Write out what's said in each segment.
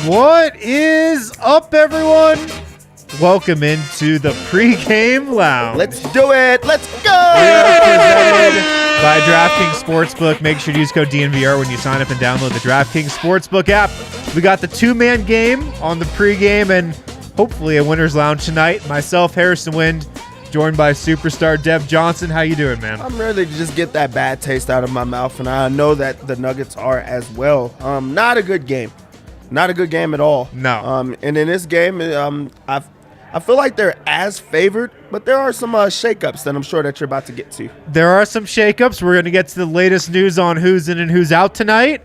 What is up, everyone? Welcome into the pregame lounge. Let's do it. Let's go. We are presented by DraftKings Sportsbook. Make sure to use code DNVR when you sign up and download the DraftKings Sportsbook app. We got the two-man game on the pregame and hopefully a winner's lounge tonight. Myself, Harrison Wind, joined by superstar Dev Johnson. How you doing, man? I'm ready to just get that bad taste out of my mouth, and I know that the Nuggets are as well. Not a good game. Not a good game at all. No. And in this game, I feel like they're as favored, but there are some shakeups that I'm sure that you're about to get to. There are some shakeups. We're going to get to the latest news on who's in and who's out tonight.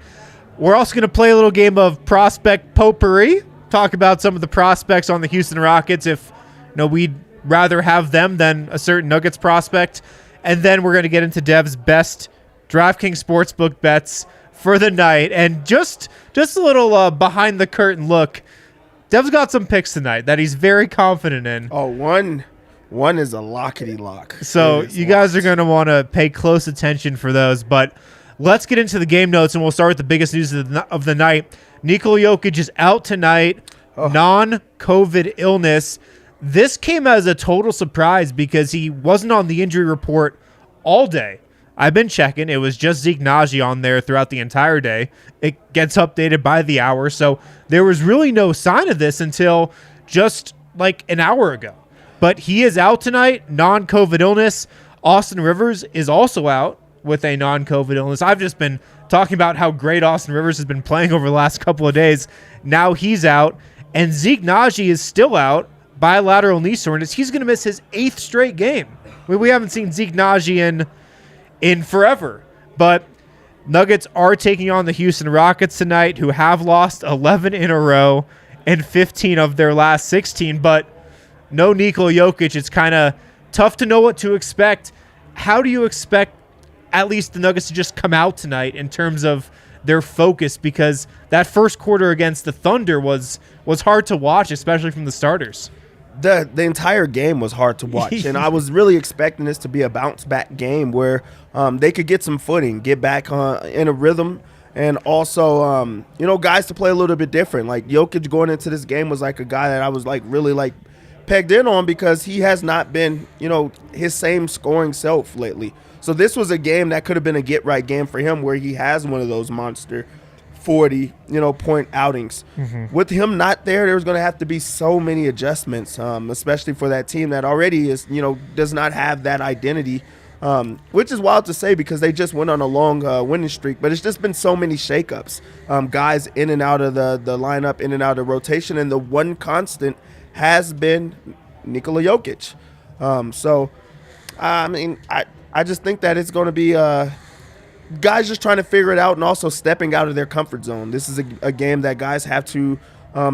We're also going to play a little game of prospect potpourri, talk about some of the prospects on the Houston Rockets if we'd rather have them than a certain Nuggets prospect. And then we're going to get into Dev's best DraftKings Sportsbook bets for the night. And just a little behind the curtain look. Dev's got some picks tonight that he's very confident in. Oh, one is a lockety lock. So you guys are going to want to pay close attention for those. But let's get into the game notes, and we'll start with the biggest news of the night. Nikola Jokic is out tonight, non-COVID illness. This came as a total surprise because he wasn't on the injury report all day. I've been checking. It was just Zeke Naji on there throughout the entire day. It gets updated by the hour. So there was really no sign of this until just like an hour ago. But he is out tonight, non-COVID illness. Austin Rivers is also out with a non-COVID illness. I've just been talking about how great Austin Rivers has been playing over the last couple of days. Now he's out. And Zeke Naji is still out. Bilateral knee soreness. He's going to miss his 8th straight game. We haven't seen Zeke Naji in forever. But Nuggets are taking on the Houston Rockets tonight, who have lost 11 in a row and 15 of their last 16. But no Nikola Jokic. It's kind of tough to know what to expect. How do you expect at least the Nuggets to just come out tonight in terms of their focus? Because that first quarter against the Thunder was hard to watch, especially from the starters. The entire game was hard to watch, and I was really expecting this to be a bounce-back game where they could get some footing, get back in a rhythm, and also, guys to play a little bit different. Like, Jokic going into this game was like a guy that I was really pegged in on because he has not been, his same scoring self lately. So this was a game that could have been a get-right game for him where he has one of those monster 40, point outings. Mm-hmm. With him not there's going to have to be so many adjustments, especially for that team that already is, does not have that identity, which is wild to say because they just went on a long winning streak. But it's just been so many shakeups, guys in and out of the lineup, in and out of rotation, and the one constant has been Nikola Jokic. I just think that it's going to be guys just trying to figure it out and also stepping out of their comfort zone. This is a game that guys have to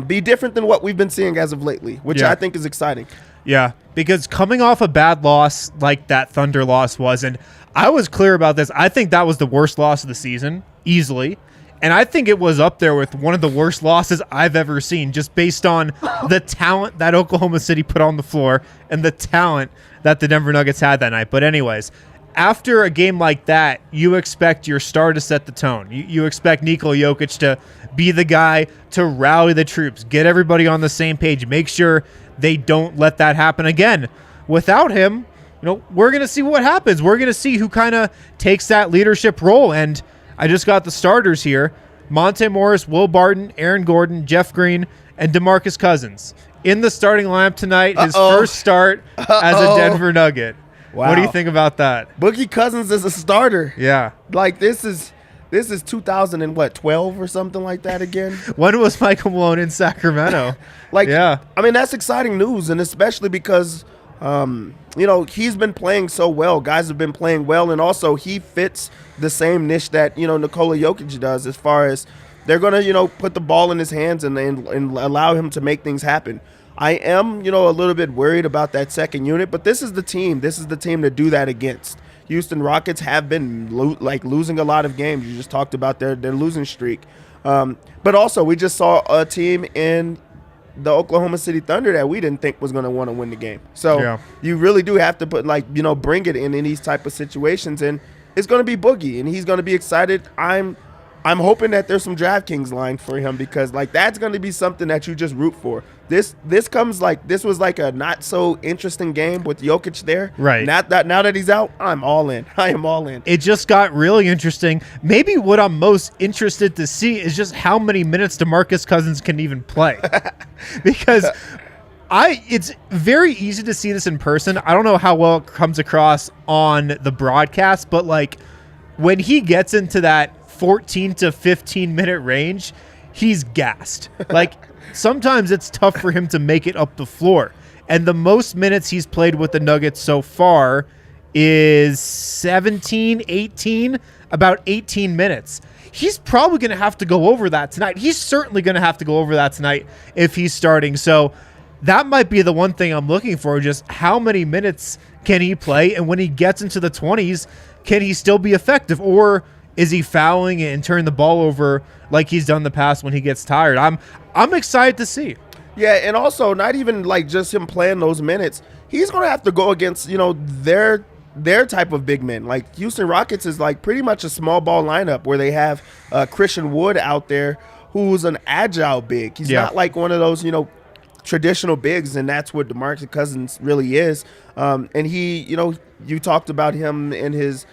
be different than what we've been seeing as of lately, which I think is exciting. Yeah, because coming off a bad loss like that Thunder loss was, and I was clear about this, I think that was the worst loss of the season, easily. And I think it was up there with one of the worst losses I've ever seen, just based on the talent that Oklahoma City put on the floor and the talent that the Denver Nuggets had that night. But anyways, after a game like that, you expect your star to set the tone. You expect Nikola Jokic to be the guy to rally the troops, get everybody on the same page, make sure they don't let that happen again. Without him, we're going to see what happens. We're going to see who kind of takes that leadership role. And I just got the starters here. Monte Morris, Will Barton, Aaron Gordon, Jeff Green, and DeMarcus Cousins. In the starting lineup tonight, his first start as a Denver Nugget. Wow. What do you think about that? Boogie Cousins is a starter. Yeah. Like, this is 2012 or something like that again? When was Michael Malone in Sacramento? Yeah. I mean, that's exciting news, and especially because, he's been playing so well. Guys have been playing well, and also he fits the same niche that, Nikola Jokic does as far as they're going to, put the ball in his hands and allow him to make things happen. I am, a little bit worried about that second unit, but this is the team. This is the team to do that against. Houston Rockets have been losing a lot of games. You just talked about their losing streak. But also, we just saw a team in the Oklahoma City Thunder that we didn't think was going to want to win the game. So you really do have to put bring it in these type of situations, and it's going to be Boogie, and he's going to be excited. I'm I'm hoping that there's some DraftKings line for him because like that's going to be something that you just root for. This was like a not so interesting game with Jokic there. Right. Now that he's out, I'm all in. I am all in. It just got really interesting. Maybe what I'm most interested to see is just how many minutes DeMarcus Cousins can even play. Because it's very easy to see this in person. I don't know how well it comes across on the broadcast, but like when he gets into that 14 to 15 minute range, he's gassed. Like sometimes it's tough for him to make it up the floor. And the most minutes he's played with the Nuggets so far is 17, 18, about 18 minutes. He's probably going to have to go over that tonight. He's certainly going to have to go over that tonight if he's starting. So that might be the one thing I'm looking for, just how many minutes can he play? And when he gets into the 20s, can he still be effective? Or is he fouling and turning the ball over like he's done in the past when he gets tired? I'm excited to see. Yeah, and also not even like just him playing those minutes. He's going to have to go against, their type of big men. Like Houston Rockets is like pretty much a small ball lineup where they have Christian Wood out there who's an agile big. He's not like one of those, traditional bigs, and that's what DeMarcus Cousins really is. And he, you talked about him in his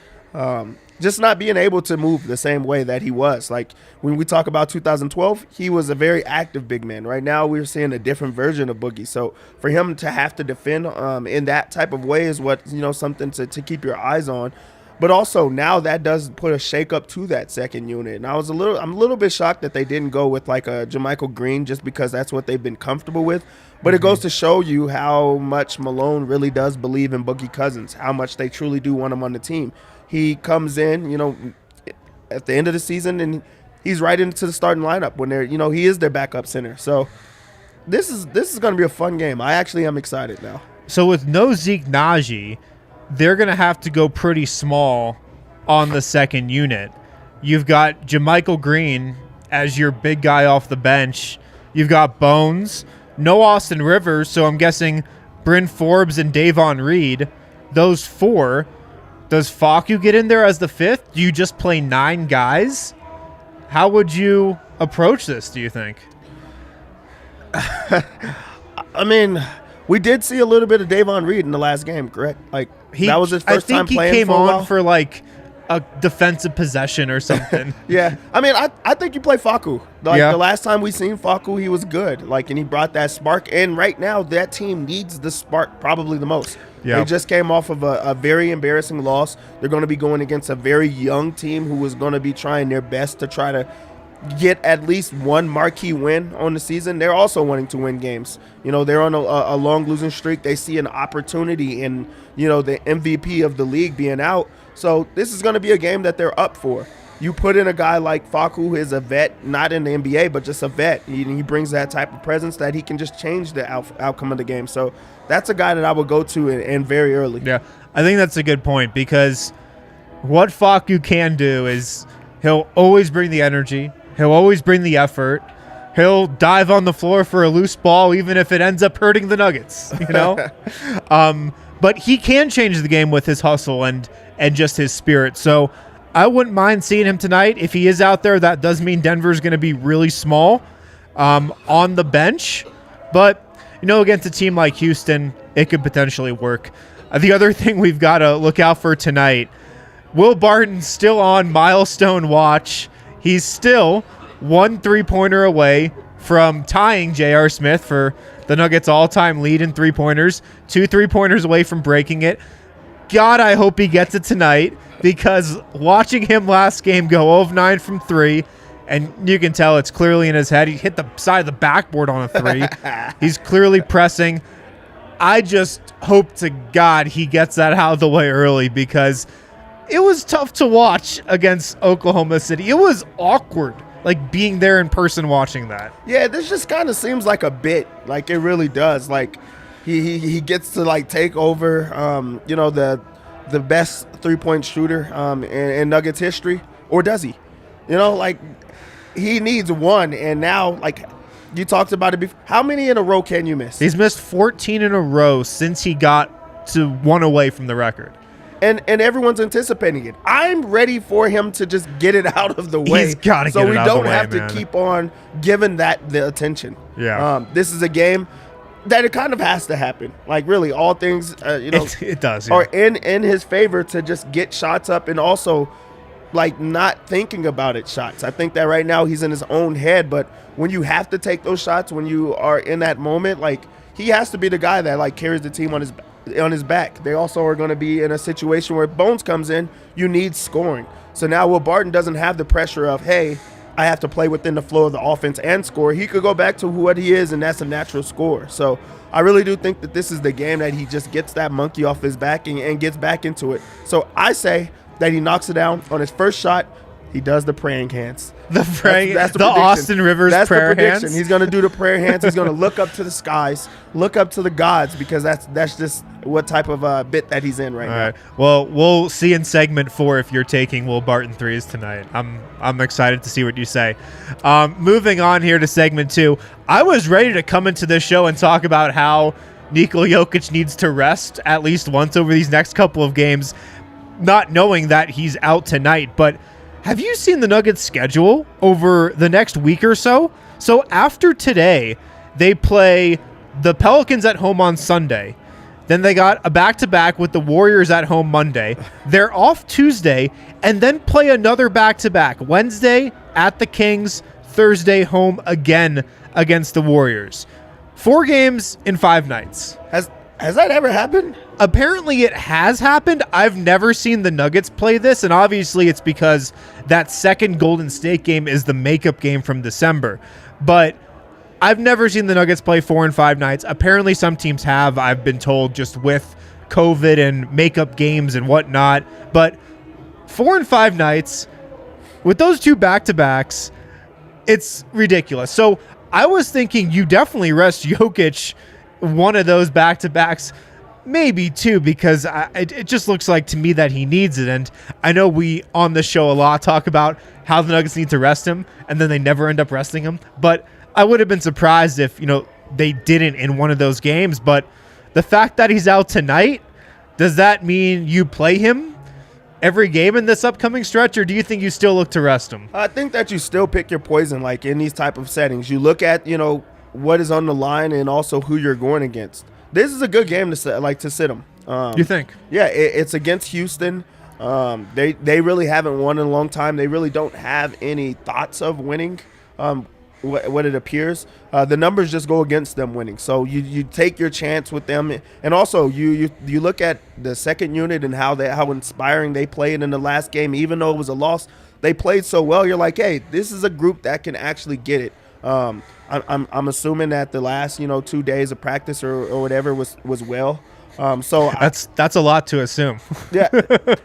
just not being able to move the same way that he was. Like when we talk about 2012, he was a very active big man. Right now we're seeing a different version of Boogie. So for him to have to defend in that type of way is what, something to keep your eyes on. But also now that does put a shakeup to that second unit. And I'm a little bit shocked that they didn't go with like a JaMychal Green just because that's what they've been comfortable with. But it goes to show you how much Malone really does believe in Boogie Cousins, how much they truly do want him on the team. He comes in, at the end of the season, and he's right into the starting lineup when they're, he is their backup center. So this is going to be a fun game. I actually am excited now. So with no Zeke Naji, they're going to have to go pretty small on the second unit. You've got JaMychal Green as your big guy off the bench. You've got Bones, no Austin Rivers, so I'm guessing Bryn Forbes and Davon Reed, those four. Does Facu get in there as the fifth? Do you just play 9 guys? How would you approach this, do you think? I mean, we did see a little bit of Davon Reed in the last game, correct? Like that was his first time playing. I think he came for a while. on for like a defensive possession or something. Yeah. I mean, I think you play Facu. Like the last time we seen Facu, he was good. Like, and he brought that spark. And right now, that team needs the spark probably the most. Yeah. They just came off of a very embarrassing loss. They're going to be going against a very young team who is going to be trying their best to try to get at least one marquee win on the season. They're also wanting to win games. They're on a long losing streak. They see an opportunity in, the MVP of the league being out. So this is going to be a game that they're up for. You put in a guy like Facu, who is a vet, not in the NBA, but just a vet. He brings that type of presence that he can just change the outcome of the game. So that's a guy that I would go to and very early. Yeah, I think that's a good point because what Facu can do is he'll always bring the energy. He'll always bring the effort. He'll dive on the floor for a loose ball, even if it ends up hurting the Nuggets, But he can change the game with his hustle and just his spirit. So I wouldn't mind seeing him tonight. If he is out there, that does mean Denver's going to be really small on the bench. But, against a team like Houston, it could potentially work. The other thing we've got to look out for tonight, Will Barton's still on milestone watch. He's still 1 3-pointer away from tying J.R. Smith for the Nuggets' all-time lead in 3-pointers. 2 3-pointers away from breaking it. God, I hope he gets it tonight because watching him last game go 0 of 9 from 3, and you can tell it's clearly in his head. He hit the side of the backboard on a 3. He's clearly pressing. I just hope to God he gets that out of the way early because it was tough to watch against Oklahoma City. It was awkward, like being there in person watching that. Yeah, this just kind of seems like a bit. Like it really does. Like he gets to like take over, the best 3-point shooter in Nuggets history, or does he? Like he needs one, and now like you talked about it before. How many in a row can you miss? He's missed 14 in a row since he got to 1 away from the record. and everyone's anticipating it. I'm ready for him to just get it out of the way. He's got to get it out of the way, so we don't have to keep on giving that the attention. Yeah. This is a game that it kind of has to happen. Like, really, all things, it does. Yeah. Are in his favor to just get shots up and also, like, not thinking about it shots. I think that right now he's in his own head, but when you have to take those shots, when you are in that moment, like, he has to be the guy that, like, carries the team on his back. They also are going to be in a situation where Bones comes in, you need scoring. So now Will Barton doesn't have the pressure of, hey, I have to play within the flow of the offense and score. He could go back to what he is, and that's a natural scorer. So I really do think that this is the game that he just gets that monkey off his back and gets back into it. So I say that he knocks it down on his first shot. He does the praying hands. That's the Austin Rivers prayer hands. He's going to do the prayer hands. He's going to look up to the skies, look up to the gods, because that's just what type of bit that he's in right now. Right. Well, we'll see in segment 4 if you're taking Will Barton threes tonight. I'm excited to see what you say. Moving on here to segment 2, I was ready to come into this show and talk about how Nikola Jokic needs to rest at least once over these next couple of games, not knowing that he's out tonight, but have you seen the Nuggets schedule over the next week or so? So after today, they play the Pelicans at home on Sunday. Then they got a back-to-back with the Warriors at home Monday. They're off Tuesday and then play another back-to-back. Wednesday at the Kings, Thursday home again against the Warriors. 4 games in 5 nights. Has that ever happened? Apparently it has happened. I've never seen the Nuggets play this, and obviously it's because that second Golden State game is the makeup game from December. But I've never seen the Nuggets play 4 and 5 nights. Apparently some teams have, I've been told, just with COVID and makeup games and whatnot. But 4 and 5 nights with those 2 back-to-backs, it's ridiculous. So I was thinking you definitely rest Jokic one of those back-to-backs, maybe 2, because it just looks like to me that he needs it. And I know we on the show a lot talk about how the Nuggets need to rest him, and then they never end up resting him. But I would have been surprised if they didn't in one of those games. But the fact that he's out tonight, does that mean you play him every game in this upcoming stretch, or do you think you still look to rest him? I think that you still pick your poison, like in these type of settings. You look at what is on the line and also who you're going against. This is a good game to sit them. You think? Yeah, it's against Houston. They really haven't won in a long time. They really don't have any thoughts of winning. What it appears, the numbers just go against them winning. So you take your chance with them, and also you look at the second unit and how inspiring they played in the last game. Even though it was a loss, they played so well. You're like, hey, this is a group that can actually get it. I'm assuming that the last 2 days of practice or whatever was well. So that's a lot to assume. Yeah,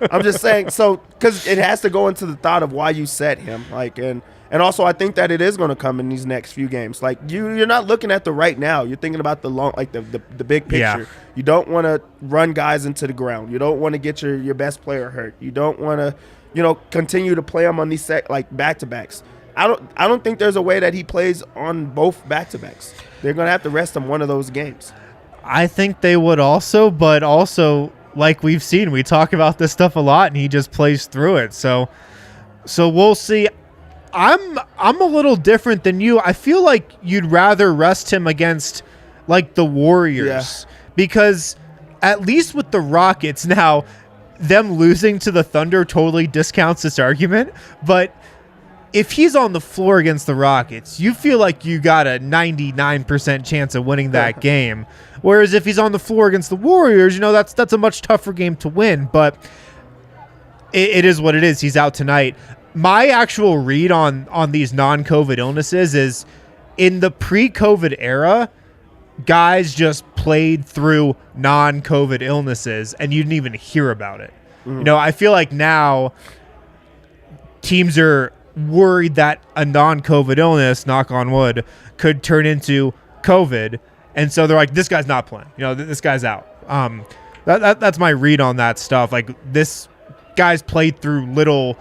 I'm just saying. So because it has to go into the thought of why you set him, and also I think that it is going to come in these next few games. Like you're not looking at the right now. You're thinking about the long, like the big picture. Yeah. You don't want to run guys into the ground. You don't want to get your best player hurt. You don't want to continue to play them on these back-to-backs. I don't think there's a way that he plays on both back-to-backs. They're going to have to rest him one of those games. I think they would also, but also, like we've seen, we talk about this stuff a lot, and he just plays through it. So we'll see. I'm a little different than you. I feel like you'd rather rest him against, like, the Warriors. Yeah. Because at least with the Rockets now, them losing to the Thunder totally discounts this argument, but if he's on the floor against the Rockets, you feel like you got a 99% chance of winning that game. Whereas if he's on the floor against the Warriors, that's a much tougher game to win. But it is what it is. He's out tonight. My actual read on these non-COVID illnesses is in the pre-COVID era, guys just played through non-COVID illnesses and you didn't even hear about it. I feel like now teams are worried that a non-COVID illness, knock on wood, could turn into COVID, and so they're like, this guy's not playing. This guy's out. That's my read on that stuff. Like, this guy's played through little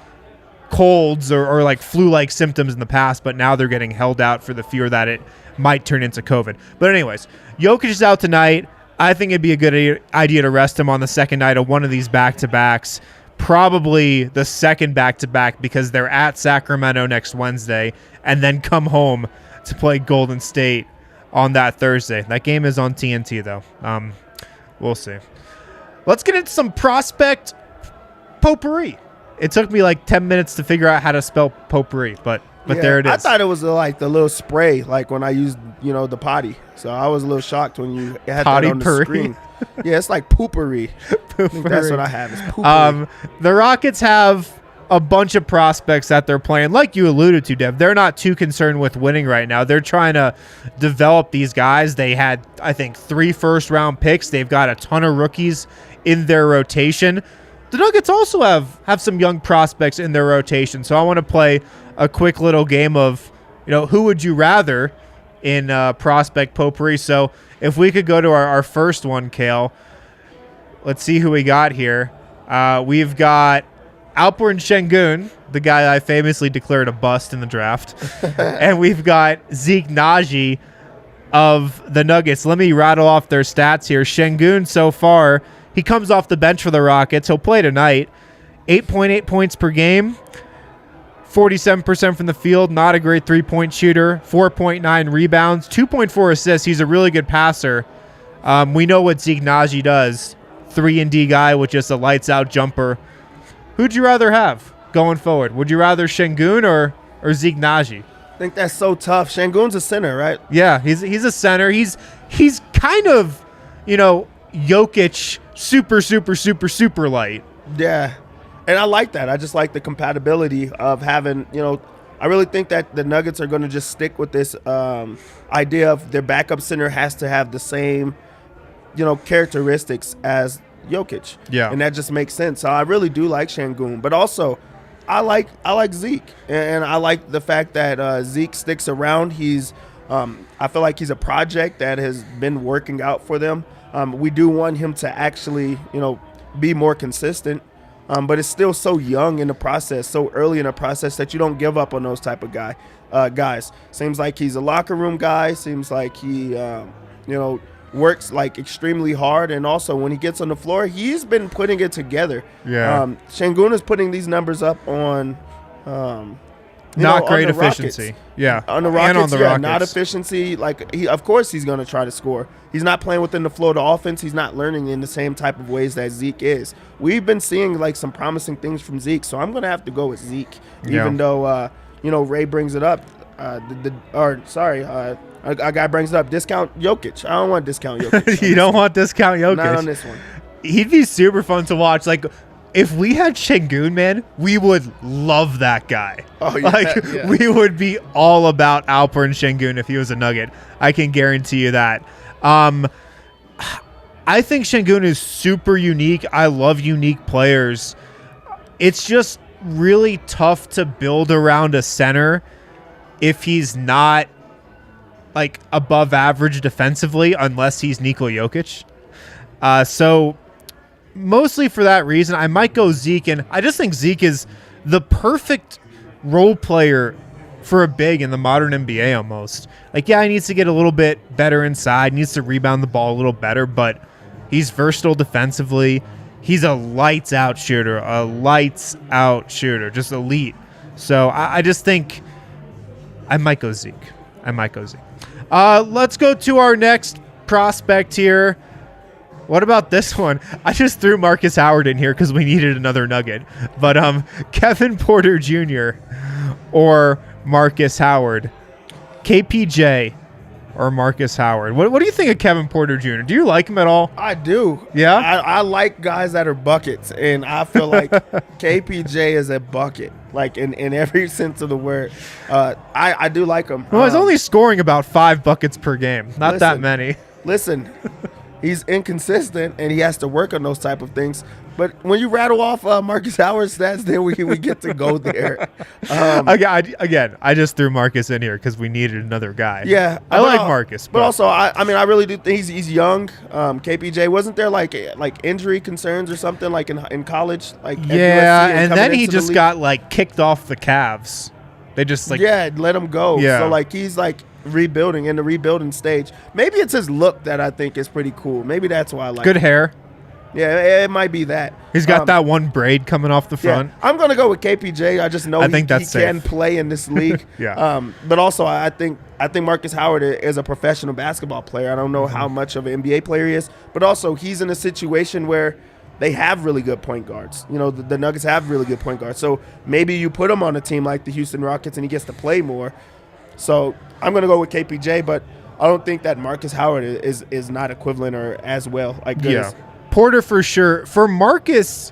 colds or like flu-like symptoms in the past, but now they're getting held out for the fear that it might turn into COVID. But anyways, Jokic is out tonight. I think it'd be a good idea to rest him on the second night of one of these back-to-backs, probably the second back-to-back because they're at Sacramento next Wednesday and then come home to play Golden State on that Thursday. That game is on TNT, though. We'll see. Let's get into some prospect potpourri. It took me like 10 minutes to figure out how to spell potpourri, but there it is. I thought it was like the little spray, like when I used, the potty. So I was a little shocked when you had Potty that on the purry. screen. Yeah, it's like poopery. I think that's what I have. Is poopery. The Rockets have a bunch of prospects that they're playing. Like you alluded to, Dev, they're not too concerned with winning right now. They're trying to develop these guys. They had, I think, 3 first-round picks. They've got a ton of rookies in their rotation. The Nuggets also have some young prospects in their rotation. So I want to play a quick little game of, who would you rather in prospect potpourri. So if we could go to our first one, Kale, let's see who we got here. We've got Alperen Şengün, the guy I famously declared a bust in the draft. And we've got Zeke Naji of the Nuggets. Let me rattle off their stats here. Şengün so far, he comes off the bench for the Rockets. He'll play tonight. 8.8 points per game. 47% from the field. Not a great three-point shooter. 4.9 rebounds. 2.4 assists. He's a really good passer. We know what Zeke Naji does. 3-and-D guy with just a lights-out jumper. Who'd you rather have going forward? Would you rather Şengün or Zeke Naji? I think that's so tough. Şengün's a center, right? Yeah, he's a center. He's kind of, Jokic super light. Yeah. And I like that. I just like the compatibility of having, I really think that the Nuggets are going to just stick with this idea of their backup center has to have the same, characteristics as Jokic. Yeah. And that just makes sense. So I really do like Şengün. But also, I like Zeke. And I like the fact that Zeke sticks around. He's I feel like he's a project that has been working out for them. We do want him to actually, be more consistent. But it's still so young in the process, so early in the process that you don't give up on those type of guys. Seems like he's a locker room guy. Seems like he, works like extremely hard. And also when he gets on the floor, he's been putting it together. Yeah. Şengün is putting these numbers up on, not great on the efficiency. Rockets. Yeah. On the Rockets, and on the Rockets. Not efficiency. Like of course he's going to try to score. He's not playing within the flow of the offense. He's not learning in the same type of ways that Zeke is. We've been seeing like some promising things from Zeke, so I'm going to have to go with Zeke, even though Ray brings it up. A guy brings it up. Discount Jokic. I don't want to discount Jokic. You don't want discount Jokic. Not on this one. He'd be super fun to watch. Like, if we had Şengün, man, we would love that guy. Oh, yeah. Yeah. We would be all about Alperen Şengün if he was a Nugget. I can guarantee you that. I think Şengün is super unique. I love unique players. It's just really tough to build around a center if he's not like above average defensively, unless he's Nikola Jokic. So mostly for that reason, I might go Zeke, and I just think Zeke is the perfect role player for a big in the modern NBA almost. Like, yeah, he needs to get a little bit better inside, needs to rebound the ball a little better, but he's versatile defensively. He's a lights-out shooter, just elite. So I just think I might go Zeke. Let's go to our next prospect here. What about this one? I just threw Marcus Howard in here because we needed another Nugget. But Kevin Porter Jr. or Marcus Howard. KPJ or Marcus Howard. What do you think of Kevin Porter Jr.? Do you like him at all? I do. Yeah? I like guys that are buckets, and I feel like KPJ is a bucket, like in every sense of the word. I do like him. Well, he's only scoring about 5 buckets per game. Not that many. Listen, he's inconsistent, and he has to work on those type of things. But when you rattle off Marcus Howard's stats, then we get to go there. I just threw Marcus in here because we needed another guy. Yeah, I like Marcus, but also I really do think he's young. KPJ, wasn't there like injury concerns or something like in college? Like yeah, and then he just got like kicked off the Cavs. They just like let him go. Yeah. So like he's like rebuilding in the rebuilding stage. Maybe it's his look that I think is pretty cool. Maybe that's why I like good it. hair. Yeah, it might be that. He's got that one braid coming off the front. Yeah, I'm gonna go with KPJ. I just know he can play in this league. Yeah. But also I think Marcus Howard is a professional basketball player. I don't know how much of an NBA player he is, but also he's in a situation where they have really good point guards. You know, the Nuggets have really good point guards. So maybe you put him on a team like the Houston Rockets and he gets to play more. So I'm gonna go with KPJ, but I don't think that Marcus Howard is not equivalent or as well. Like Porter for sure. For Marcus,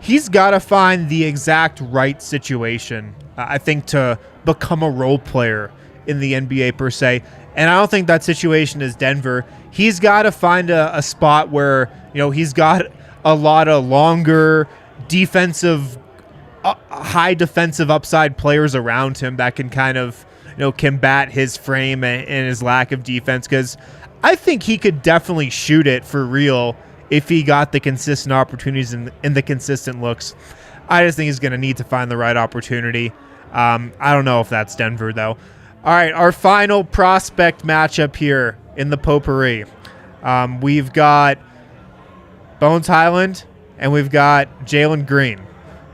he's got to find the exact right situation, I think, to become a role player in the NBA per se. And I don't think that situation is Denver. He's got to find a spot where, he's got a lot of longer defensive, high defensive upside players around him that can kind of, combat his frame and his lack of defense. Because I think he could definitely shoot it for real if he got the consistent opportunities and the consistent looks. I just think he's going to need to find the right opportunity. I don't know if that's Denver, though. All right, our final prospect matchup here in the Potpourri. We've got Bones Highland, and we've got Jalen Green.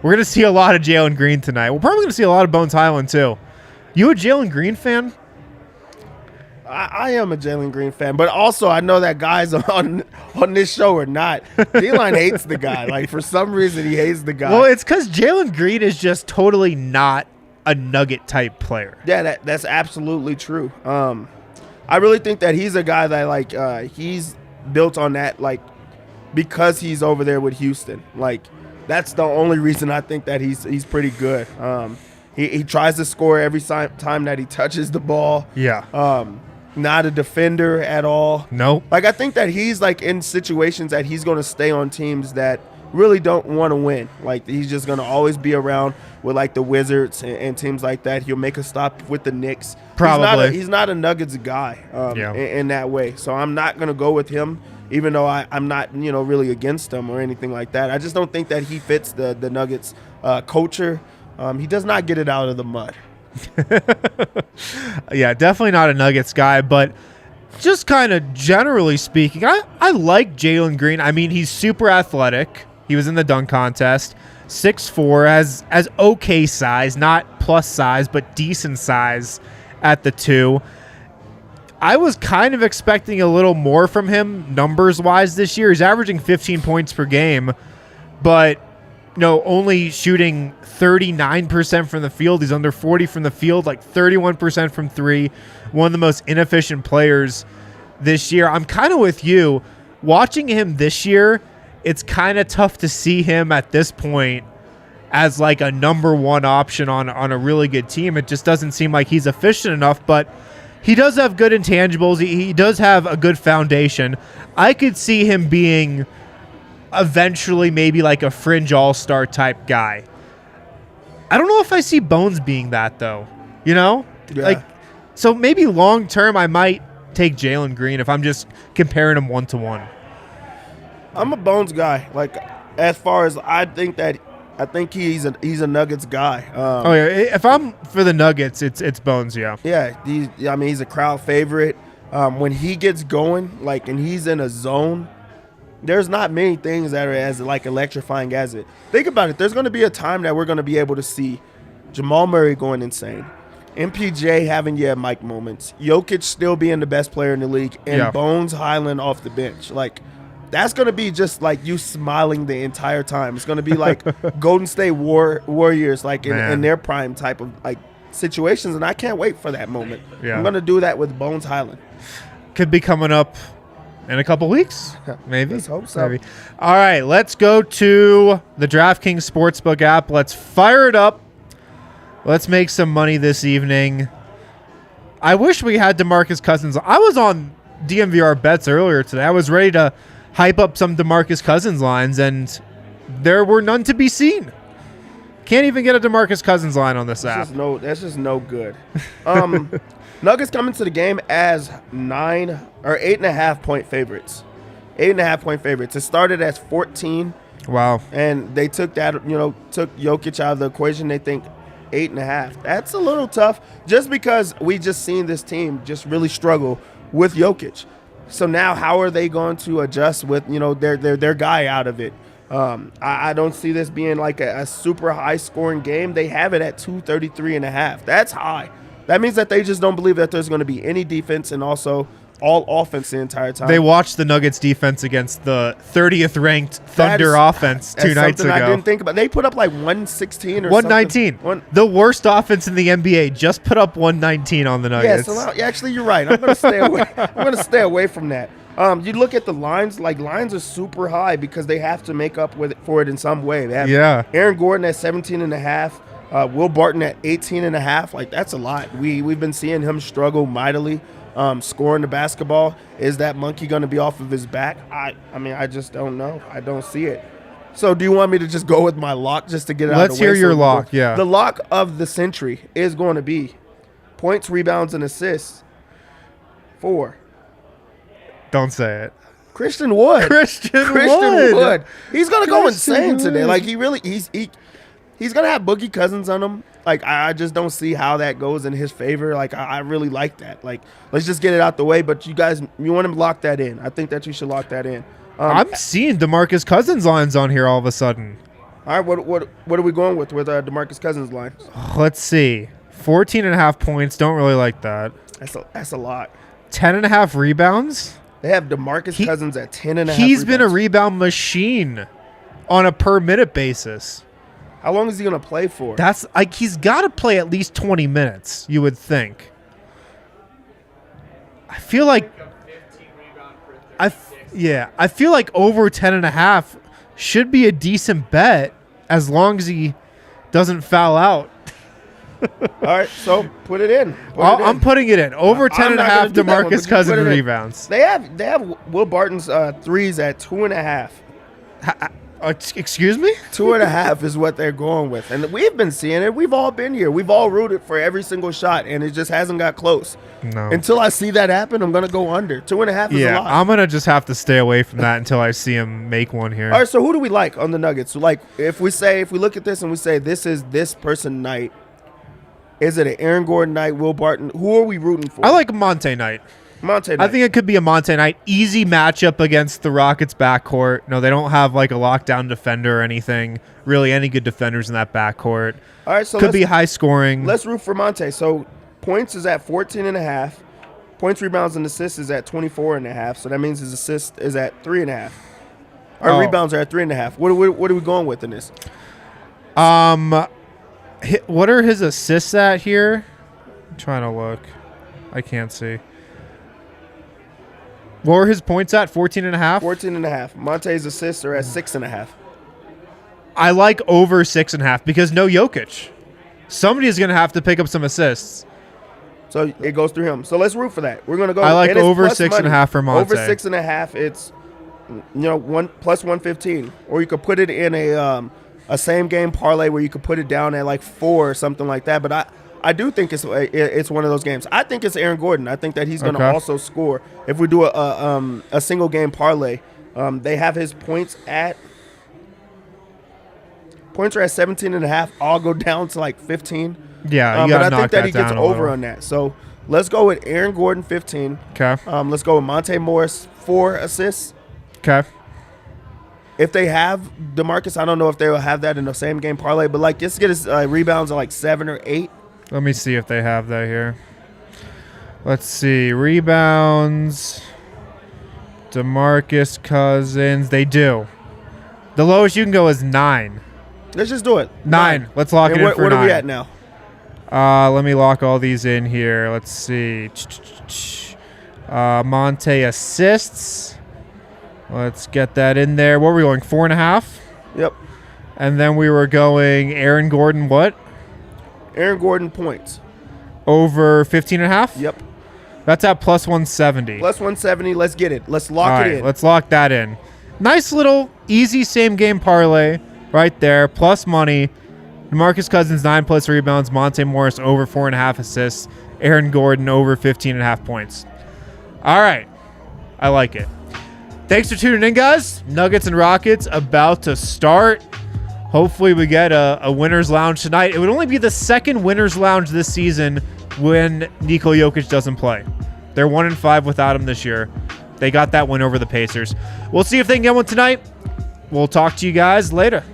We're going to see a lot of Jalen Green tonight. We're probably going to see a lot of Bones Highland, too. You a Jalen Green fan? I am a Jalen Green fan, but also I know that guys on this show are not. D-Line hates the guy. Like, for some reason, he hates the guy. Well, it's because Jalen Green is just totally not a Nugget-type player. Yeah, that's absolutely true. I really think that he's a guy that, he's built on that, because he's over there with Houston. Like, that's the only reason I think that he's pretty good. He tries to score every time that he touches the ball. Yeah. Not a defender at all. Nope. I think that he's in situations that he's going to stay on teams that really don't want to win. He's just going to always be around with the Wizards and teams like that. He'll make a stop with the Knicks. Probably. He's not a Nuggets guy in that way. So I'm not going to go with him, even though I'm not really against him or anything like that. I just don't think that he fits the Nuggets culture. He does not get it out of the mud. Yeah, definitely not a Nuggets guy, but just kind of generally speaking, I like Jalen Green. I mean, he's super athletic. He was in the dunk contest. 6'4", as okay size, not plus size, but decent size at the 2. I was kind of expecting a little more from him numbers-wise this year. He's averaging 15 points per game, but only shooting 39% from the field. He's under 40 from the field, 31% from 3. One of the most inefficient players this year. I'm kind of with you. Watching him this year, it's kind of tough to see him at this point as a number one option on a really good team. It just doesn't seem like he's efficient enough, but he does have good intangibles. He does have a good foundation. I could see him being eventually maybe a fringe all-star type guy. I don't know if I see Bones being that, though. Yeah. So maybe long term I might take Jalen Green if I'm just comparing him 1-to-1. I'm a Bones guy. As far as I think he's a Nuggets guy. If I'm for the Nuggets, it's Bones. Yeah. Yeah. He's a crowd favorite. When he gets going, and he's in a zone, there's not many things that are as electrifying as it. Think about it. There's going to be a time that we're going to be able to see Jamal Murray going insane, MPJ having Mike moments, Jokic still being the best player in the league, and Bones Highland off the bench. That's going to be just you smiling the entire time. It's going to be Golden State Warriors in their prime type of situations, and I can't wait for that moment. Yeah. I'm going to do that with Bones Highland. Could be coming up in a couple weeks, maybe. Let's hope so. Maybe. All right, let's go to the DraftKings Sportsbook app. Let's fire it up. Let's make some money this evening. I wish we had DeMarcus Cousins. I was on DNVR bets earlier today. I was ready to hype up some DeMarcus Cousins lines, and there were none to be seen. Can't even get a DeMarcus Cousins line on this app. That's just no good. Nuggets come into the game as 8.5 point favorites. 8.5 point favorites. It started as 14. Wow. And they took that, took Jokic out of the equation. They think 8.5. That's a little tough just because we just seen this team just really struggle with Jokic. So now how are they going to adjust with, their guy out of it? I don't see this being like a super high scoring game. They have it at 233.5. That's high. That means that they just don't believe that there's going to be any defense and also all offense the entire time. They watched the Nuggets defense against the 30th ranked Thunder offense 2 nights ago. I didn't think about. They put up like 116 or 119. Something. The worst offense in the NBA just put up 119 on the Nuggets. Yeah, so actually you're right. I'm going to stay away. I'm going to stay away from that. You look at the lines, like lines are super high because they have to make up for it in some way. They have Aaron Gordon at 17.5, Will Barton at 18.5. Like that's a lot. We've been seeing him struggle mightily. Scoring the basketball. Is that monkey going to be off of his back? I mean, I just don't know. I don't see it. So do you want me to just go with my lock just to get it out of the way? Let's hear your lock, yeah. The lock of the century is going to be points, rebounds, and assists. 4. Don't say it. Christian Wood. Christian Wood. He's going to go insane today. Like he's going to have Boogie Cousins on him. Like, I just don't see how that goes in his favor. Like, I really like that. Like, let's just get it out the way. But you guys, you want to lock that in. I think that you should lock that in. I'm seeing DeMarcus Cousins lines on here all of a sudden. All right, what are we going with DeMarcus Cousins lines? Let's see. 14.5 points. Don't really like that. That's a lot. 10.5 rebounds. They have DeMarcus Cousins at 10.5 He's been a rebound machine on a per-minute basis. How long is he going to play for? That's like he's got to play at least 20 minutes, you would think. I feel like I feel like over 10.5 should be a decent bet as long as he doesn't foul out. All right, so put it in. I'm putting it in. Over 10.5 DeMarcus Cousins rebounds. They have Will Barton's threes at 2.5. Excuse me? 2.5 is what they're going with. And we've been seeing it. We've all been here. We've all rooted for every single shot, and it just hasn't got close. No. Until I see that happen, I'm going to go under. 2.5 is a lot. I'm going to just have to stay away from that until I see him make one here. All right, so who do we like on the Nuggets? So, like, if we look at this and we say this is this person night, is it an Aaron Gordon night, Will Barton? Who are we rooting for? I like a Monte night. Monte night. I think it could be a Monte night. Easy matchup against the Rockets backcourt. No, they don't have like a lockdown defender or anything. Really, any good defenders in that backcourt. All right, so could be high scoring. Let's root for Monte. So points is at 14.5. Points, rebounds, and assists is at 24.5. So that means his assist is at 3.5. Our rebounds are at 3.5. What are we going with in this? What are his assists at here? I'm trying to look. I can't see. What were his points at? 14.5? 14.5. Monte's assists are at 6.5. I like over 6.5 because no Jokic. Somebody is going to have to pick up some assists. So it goes through him. So let's root for that. We're going to go. I like over 6.5 for Monte. Over 6.5, it's plus 115. Or you could put it in a same game parlay where you could put it down at like 4 or something like that. But I do think it's one of those games. I think it's Aaron Gordon. I think that he's going to also score. If we do a single game parlay, they have his points are at 17.5. I'll go down to like 15. Yeah, but I think that he gets over on that. So let's go with Aaron Gordon 15. Okay. Let's go with Monte Morris 4 assists. Okay. If they have DeMarcus, I don't know if they will have that in the same game parlay, but like just get his rebounds at like 7 or 8. Let me see if they have that here. Let's see. Rebounds. DeMarcus Cousins. They do. The lowest you can go is 9. Let's just do it. 9. Let's lock it in for 9. What are we at now? Let me lock all these in here. Let's see. Monte assists. Let's get that in there. What were we going? 4.5? Yep. And then we were going Aaron Gordon what? Aaron Gordon points. Over 15.5? Yep. That's at plus 170. Plus 170. Let's get it. Let's lock it in. Let's lock that in. Nice little easy same game parlay right there. Plus money. DeMarcus Cousins 9+ rebounds. Monte Morris over 4.5 assists. Aaron Gordon over 15.5 points. All right. I like it. Thanks for tuning in, guys. Nuggets and Rockets about to start. hopefully we get a winner's lounge tonight. It would only be the second winner's lounge this season when Nikola Jokic doesn't play. They're 1-5 without him this year. They got that win over the Pacers. We'll see if they can get one tonight. We'll talk to you guys later.